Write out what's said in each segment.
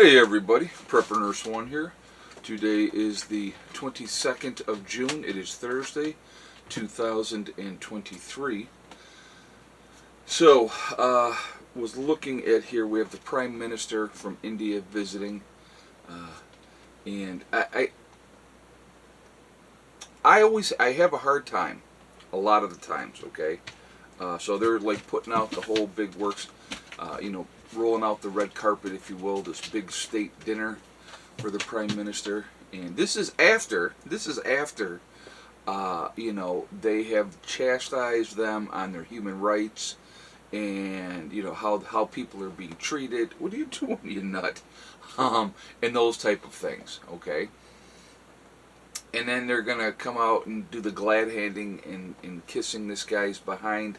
Hey everybody, Prepper Nurse One here. Today is the 22nd of June. It is Thursday, 2023. So, was looking at here, we have the Prime Minister from India visiting, and I have a hard time, a lot of the times, okay? So they're like putting out the whole big works, rolling out the red carpet, if you will, this big state dinner for the Prime Minister. And this is after, they have chastised them on their human rights and, how people are being treated. What are you doing, you nut? And those type of things, okay? And then they're going to come out and do the glad handing and kissing this guy's behind.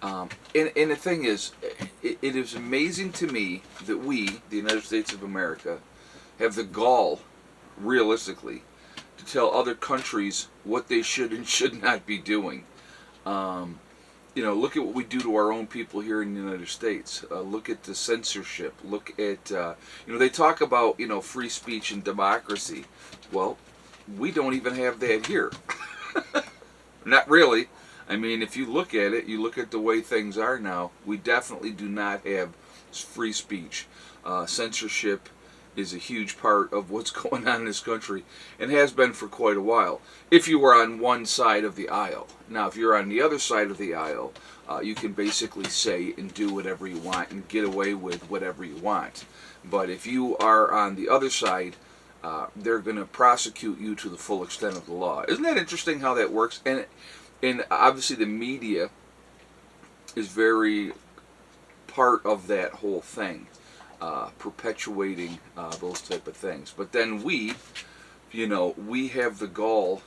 And the thing is, it is amazing to me that we, the United States of America, have the gall, realistically, to tell other countries what they should and should not be doing. Look at what we do to our own people here in the United States. Look at the censorship. Look at, they talk about, free speech and democracy. Well, we don't even have that here. Not really. I mean, if you look at it, you look at the way things are now, we definitely do not have free speech. Censorship is a huge part of what's going on in this country and has been for quite a while. If you were on one side of the aisle. Now, if you're on the other side of the aisle, you can basically say and do whatever you want and get away with whatever you want. But if you are on the other side, they're going to prosecute you to the full extent of the law. Isn't that interesting how that works? And obviously the media is very part of that whole thing, perpetuating those type of things. But then we have the gall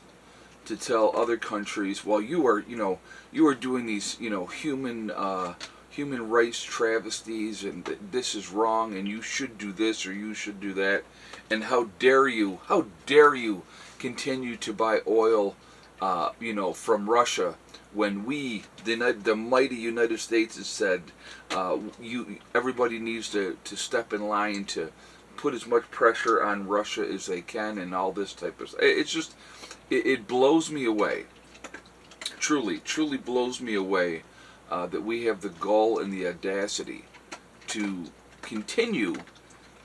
to tell other countries, well, you are doing these, human rights travesties, and this is wrong, and you should do this or you should do that, and how dare you continue to buy oil, from Russia, when we, the mighty United States, has said, everybody needs to step in line to put as much pressure on Russia as they can, and all this type of stuff. It's just, it blows me away. Truly blows me away. That we have the gall and the audacity to continue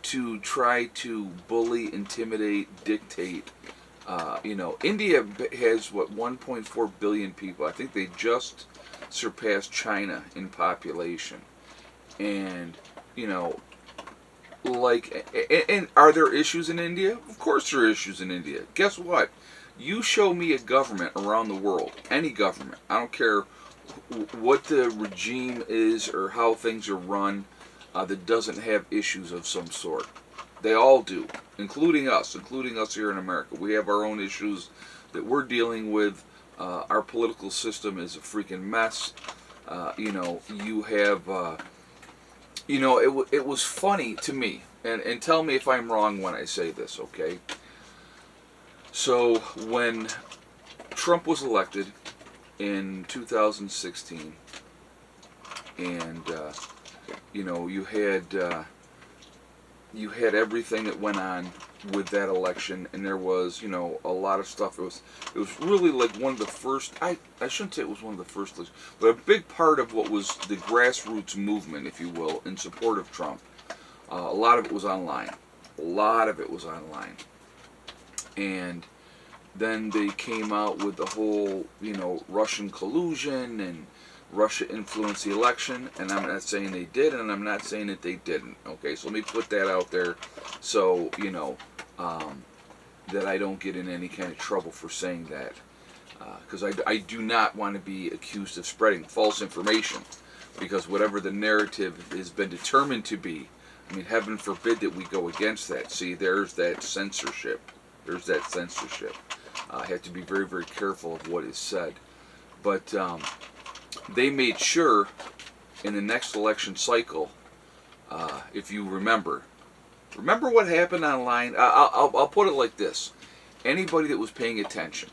to try to bully, intimidate, dictate. India has, 1.4 billion people. I think they just surpassed China in population. And, and are there issues in India? Of course there are issues in India. Guess what? You show me a government around the world, any government, I don't care what the regime is or how things are run, that doesn't have issues of some sort. They all do, including us here in America. We have our own issues that we're dealing with. Our political system is a freaking mess. You have, it was funny to me, and tell me if I'm wrong when I say this, okay? So when Trump was elected in 2016, and you had everything that went on with that election, and there was a lot of stuff. It was really like one of the first. I shouldn't say it was one of the first, but a big part of what was the grassroots movement, if you will, in support of Trump. A lot of it was online. And then they came out with the whole, Russian collusion and Russia influenced the election, and I'm not saying they did, and I'm not saying that they didn't. Okay, so let me put that out there, so that I don't get in any kind of trouble for saying that, because I do not want to be accused of spreading false information, because whatever the narrative has been determined to be, I mean, heaven forbid that we go against that. See, there's that censorship. I have to be very, very careful of what is said. But they made sure in the next election cycle, if you remember what happened online. I'll put it like this: anybody that was paying attention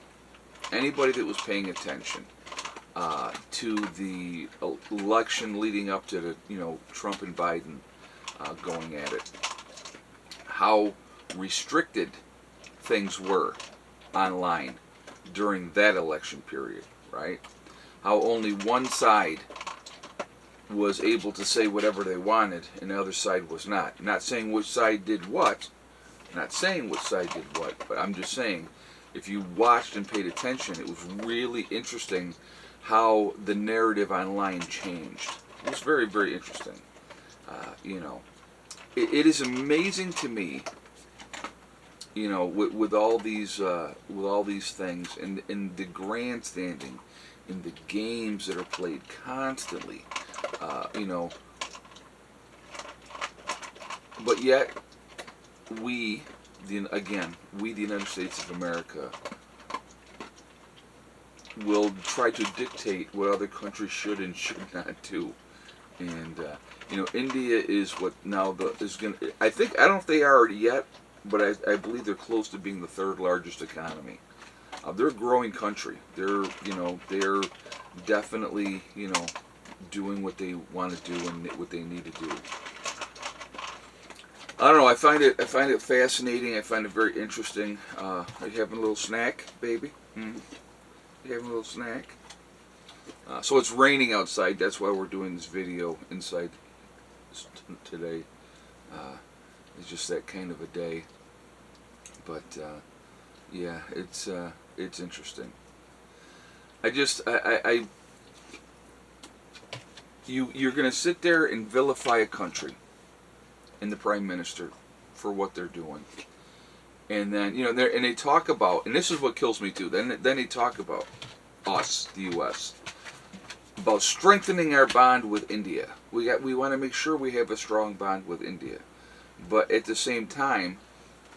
to the election leading up to the Trump and Biden going at it, how restricted things were online during that election period, right? How only one side was able to say whatever they wanted and the other side was not. Not saying which side did what, not saying which side did what, but I'm just saying if you watched and paid attention, it was really interesting how the narrative online changed. It was very, very interesting. It is amazing to me, with all these things and the grandstanding and the games that are played constantly, but yet we, the United States of America, will try to dictate what other countries should and should not do. And India is what now is going to. I don't know if they are already yet, but I believe they're close to being the third largest economy. They're a growing country. They're definitely doing what they want to do and what they need to do. I don't know. I find it fascinating. I find it very interesting. Are you having a little snack, baby? Mm-hmm. You having a little snack? So it's raining outside. That's why we're doing this video inside today. It's just that kind of a day. But yeah, it's interesting. You're going to sit there and vilify a country and the prime minister for what they're doing, and then and they talk about, and this is what kills me too. Then they talk about us, the U.S., about strengthening our bond with India. We want to make sure we have a strong bond with India, but at the same time,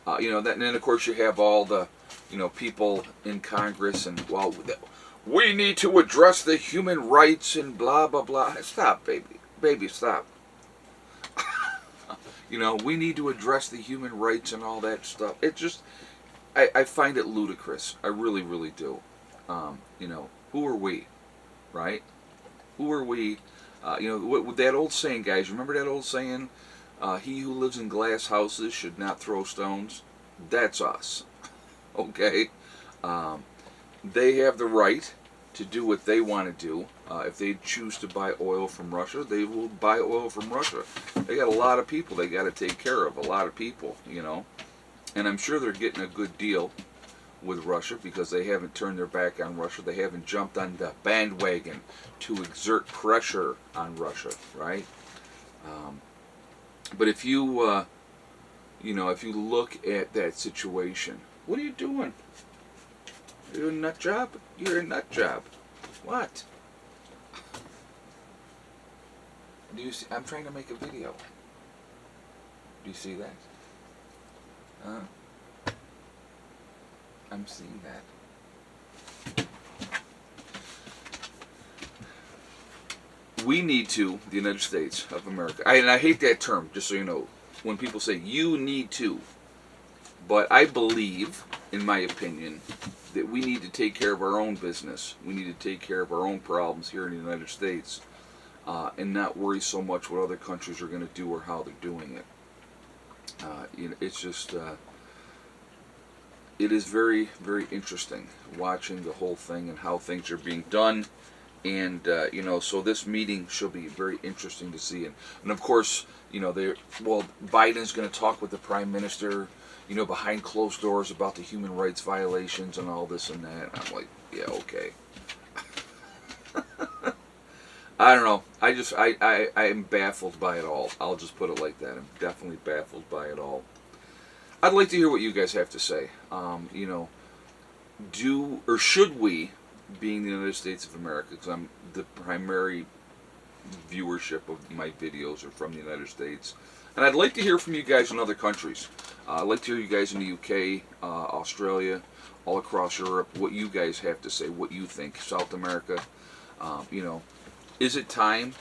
and then of course you have all the people in Congress and we need to address the human rights and blah blah blah. Stop, baby, stop. We need to address the human rights and all that stuff. It just, I find it ludicrous. I really, really do. Who are we, right? Who are we? With that old saying, guys. Remember that old saying? He who lives in glass houses should not throw stones. That's us. Okay? They have the right to do what they want to do. If they choose to buy oil from Russia, they will buy oil from Russia. They got a lot of people they got to take care of, a lot of people, And I'm sure they're getting a good deal with Russia because they haven't turned their back on Russia. They haven't jumped on the bandwagon to exert pressure on Russia, right? But if you, if you look at that situation, what are you doing? You're a nut job? You're a nut job. What? Do you see? I'm trying to make a video. Do you see that? I'm seeing that. We need to, the United States of America, and I hate that term, just so you know, when people say you need to, but I believe, in my opinion, that we need to take care of our own business. We need to take care of our own problems here in the United States and not worry so much what other countries are going to do or how they're doing it. It's just, it is very, very interesting watching the whole thing and how things are being done. And, so this meeting should be very interesting to see. And of course, Biden's going to talk with the Prime Minister, behind closed doors about the human rights violations and all this and that. And I'm like, yeah, okay. I don't know. I am baffled by it all. I'll just put it like that. I'm definitely baffled by it all. I'd like to hear what you guys have to say. Do or should we, being the United States of America, because I'm the primary viewership of my videos are from the United States, and I'd like to hear from you guys in other countries. I'd like to hear you guys in the UK, Australia, all across Europe, what you guys have to say, what you think, South America. Is it time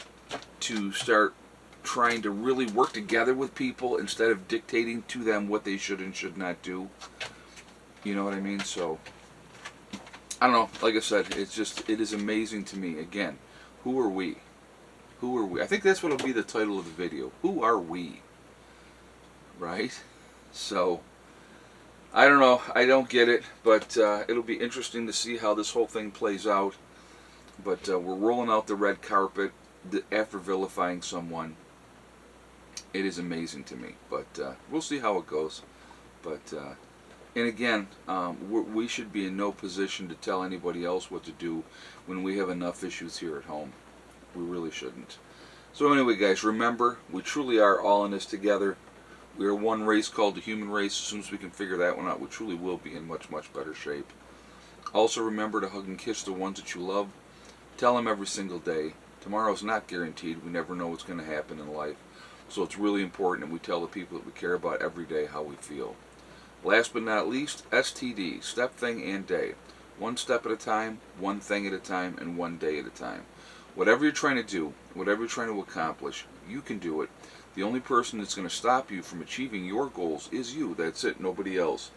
to start trying to really work together with people instead of dictating to them what they should and should not do? You know what I mean? So, I don't know. Like I said, it is amazing to me. Again, who are we? Who are we? I think that's what will be the title of the video. Who are we? Right? So I don't know. I don't get it, but it'll be interesting to see how this whole thing plays out. But we're rolling out the red carpet after vilifying someone. It is amazing to me, but we'll see how it goes. But and again, we should be in no position to tell anybody else what to do when we have enough issues here at home. We really shouldn't. So anyway, guys, remember, we truly are all in this together. We are one race called the human race. As soon as we can figure that one out, we truly will be in much, much better shape. Also remember to hug and kiss the ones that you love. Tell them every single day. Tomorrow's not guaranteed. We never know what's going to happen in life. So it's really important that we tell the people that we care about every day how we feel. Last but not least, STD, step, thing, and day. One step at a time, one thing at a time, and one day at a time. Whatever you're trying to do, whatever you're trying to accomplish, you can do it. The only person that's going to stop you from achieving your goals is you. That's it, nobody else.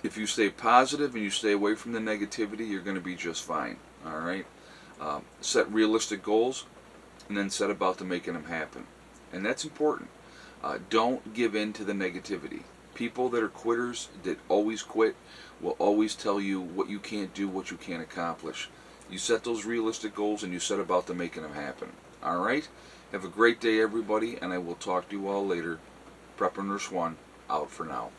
If you stay positive and you stay away from the negativity, you're going to be just fine. All right? Set realistic goals and then set about to making them happen. And that's important. Don't give in to the negativity. People that are quitters, that always quit, will always tell you what you can't do, what you can't accomplish. You set those realistic goals and you set about to making them happen. All right? Have a great day, everybody, and I will talk to you all later. Prepper Nurse 1, out for now.